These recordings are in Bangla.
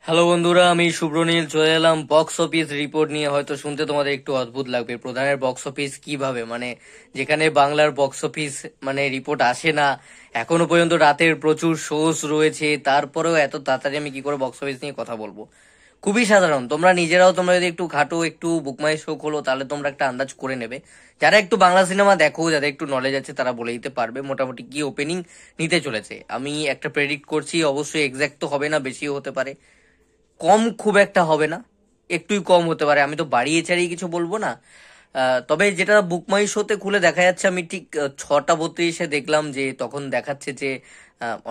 হ্যালো বন্ধুরা, আমি শুভ্রনীল চলে এলাম বক্স অফিস রিপোর্ট নিয়ে। হয়তো শুনতে তোমাদের একটু অদ্ভুত লাগবে, প্রধানের বক্স অফিস কিভাবে, মানে যেখানে বাংলার বক্স অফিস মানে রিপোর্ট আসে না, এখনো পর্যন্ত রাতের প্রচুর শোস রয়েছে, তারপরেও এত তাড়াতাড়ি আমি কি করে বক্স অফিস নিয়ে কথা বলবো। খুবই সাধারণ, তোমরা যদি একটু ঘাটো, একটু বুকমাই শো খোলো, তাহলে তোমরা একটা আন্দাজ করে নেবে। যারা একটু বাংলা সিনেমা দেখো, যাদের একটু নলেজ আছে, তারা বলে দিতে পারবে মোটামুটি কি ওপেনিং নিতে চলেছে। আমি একটা প্রেডিক্ট করছি, অবশ্যই এক্সাক্ট তো হবে না, বেশিও হতে পারে, কম খুব একটা হবে না, একটুই কম হতে পারে। আমি তো বাড়িয়ে চাড়িয়ে কিছু বলবো না। তবে যেটা বুকমাই শোতে খুলে দেখা যাচ্ছে, আমি ঠিক 6:32 দেখলাম যে তখন দেখাচ্ছে যে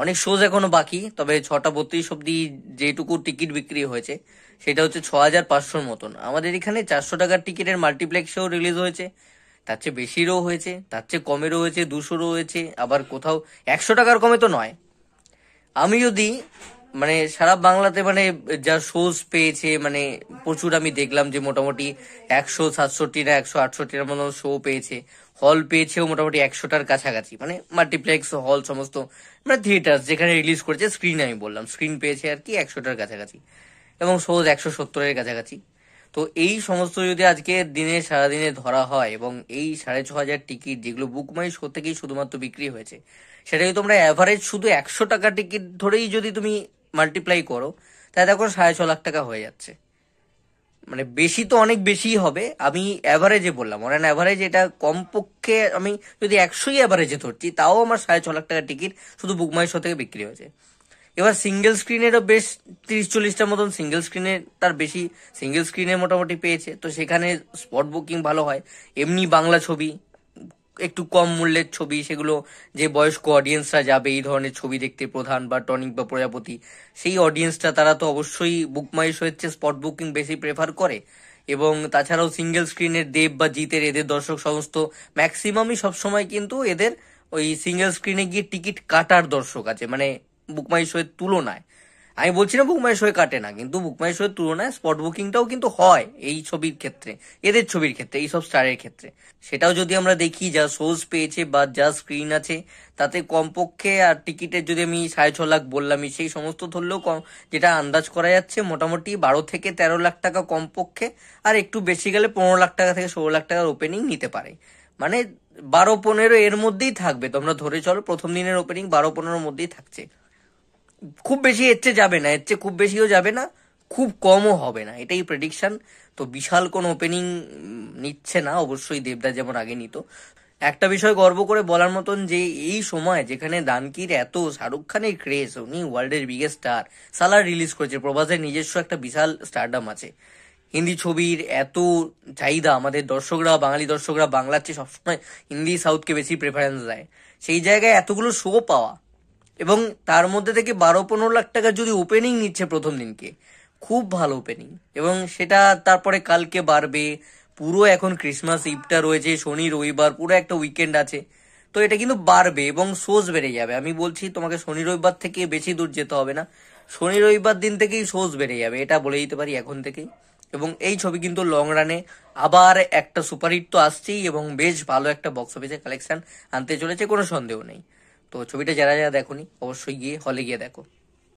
অনেক শোজ এখনো বাকি, তবে 6:32 অব্দি যেটুকু টিকিট বিক্রি হয়েছে সেটা হচ্ছে 6,500 মতন। আমাদের এখানে 400 টাকার টিকিটের মাল্টিপ্লেক্সেও রিলিজ হয়েছে, তার চেয়ে বেশিরও হয়েছে, তার চেয়ে কমেরও হয়েছে, 200রও হয়েছে, আবার কোথাও 100 টাকার কমে তো নয়। আমি যদি মানে সারা বাংলাতে মানে যা শোজ পেয়েছে, মানে প্রচুর আমি দেখলাম যে মোটামুটি 167 না 168টার মতো শো পেয়েছে। হল পেয়েছেও মোটামুটি 100টার কাছাকাছি, মানে মাল্টিপ্লেক্স হল সমস্ত, মানে থিয়েটার যেখানে রিলিজ করেছে, স্ক্রিন আমি বললাম, স্ক্রিন পেয়েছে আর কি 100টার কাছাকাছি, এবং শোজ 170-এর কাছাকাছি। তো এই সমস্ত যদি আজকে দিনে সারাদিনে ধরা হয়, এবং এই 6,500 টিকিট যেগুলো বুক মাই শো থেকেই শুধুমাত্র বিক্রি হয়েছে, সেটা যদি তোমরা অ্যাভারেজ শুধু 100 টাকা টিকিট ধরেই যদি তুমি মাল্টিপ্লাই করো, তাহলে দেখো 6.5 লাখ টাকা হয়ে যাচ্ছে। মানে বেশি তো অনেক বেশিই হবে, আমি অ্যাভারেজে বললাম, অন অ্যান অ্যাভারেজ এটা কমপক্ষে আমি যদি 100ই অ্যাভারেজে ধরছি, তাও আমার 6.5 লাখ টাকার টিকিট শুধু বুকমাই শো থেকে বিক্রি হয়েছে। এবার সিঙ্গেল স্ক্রিনেরও বেশ 30-40টার মতন সিঙ্গেল স্ক্রিনের, তার বেশি সিঙ্গেল স্ক্রিনে মোটামুটি পেয়েছে, তো সেখানে স্পট বুকিং ভালো হয়। এমনি বাংলা ছবি, একটু কম মূল্যের ছবি, সেগুলো যে বয়স্ক অডিয়েন্সরা যাবে এই ধরনের ছবি দেখতে, প্রধান বা টনিক বা প্রজাপতি, সেই অডিয়েন্সটা তারা তো অবশ্যই বুকমাই শো হচ্ছে স্পট বুকিং বেশি প্রেফার করে। এবং তাছাড়াও সিঙ্গেল স্ক্রিনের দেব বা জিতের এদের দর্শক সমস্ত ম্যাক্সিমামই সবসময় কিন্তু এদের ওই সিঙ্গেল স্ক্রিনে গিয়ে টিকিট কাটার দর্শক আছে, মানে বুকমাই শো এর তুলনায়। আমি বলছি না বুকমাই শো কাটে না, কিন্তু বুকমাই শো এর তুলনায় স্পট বুকিংটাও কিন্তু হয় এই ছবির ক্ষেত্রে, এদের ছবির ক্ষেত্রে, এইসব স্টারের ক্ষেত্রে। সেটাও যদি আমরা দেখি, যা শোজ পেয়েছে বা যা স্ক্রিন আছে, তাতে কমপক্ষে, আর টিকিটের যদি আমি 6.5 লাখ বললামই, সেই সমস্ত ধরলেও কম, যেটা আন্দাজ করা যাচ্ছে মোটামুটি 12 থেকে 13 লাখ টাকা কমপক্ষে, আর একটু বেশি গেলে 15 লাখ টাকা থেকে 16 লাখ টাকার ওপেনিং নিতে পারে। মানে 12-15 এর মধ্যেই থাকবে, তোমরা ধরে চলো প্রথম দিনের ওপেনিং 12-15-র মধ্যেই থাকছে। খুব বেশি এর চেয়ে যাবে না, এর চেয়ে খুব বেশিও যাবে না, খুব কমও হবে না, এটাই প্রেডিকশন। তো বিশাল কোন ওপেনিং নিচ্ছে না অবশ্যই, দেবদা যেমন আগে নিত। একটা বিষয় গর্ব করে বলার মতন, যে এই সময় যেখানে দানকির এত, শাহরুখ খানের ক্রেজ, উনি ওয়ার্ল্ডের বিগেস্ট স্টার, সালার রিলিজ করেছে, প্রভাসের নিজস্ব একটা বিশাল স্টারডাম আছে, হিন্দি ছবির এত চাহিদা, আমাদের দর্শকরা, বাঙালি দর্শকরা বাংলার চেয়ে সবসময় হিন্দি সাউথকে বেশি প্রেফারেন্স দেয়, সেই জায়গায় এতগুলো শো পাওয়া, এবং তার মধ্যে থেকে 12-15 লাখ টাকা যদি ওপেনিং নিচ্ছে প্রথম দিনকে, খুব ভালো ওপেনিং। এবং সেটা তারপরে কালকে বাড়বে, পুরো এখন ক্রিসমাস ইভটা রয়েছে, শনি রবিবার পুরো একটা উইকেন্ড আছে, তো এটা কিন্তু বাড়বে এবং শোজ বেড়ে যাবে। আমি বলছি তোমাকে, শনি রবিবার থেকে বেশি দূর যেতে হবে না, শনি রবিবার দিন থেকেই শোজ বেড়ে যাবে, এটা বলে দিতে পারি এখন থেকেই। এবং এই ছবি কিন্তু লং রানে আবার একটা সুপারহিট তো আসছেই, এবং বেশ ভালো একটা বক্স অফিসে কালেকশন আনতে চলেছে, কোনো সন্দেহ নেই। তো ছবিটা যারা যারা দেখোনি, অবশ্যই গিয়ে হলে গিয়ে দেখো।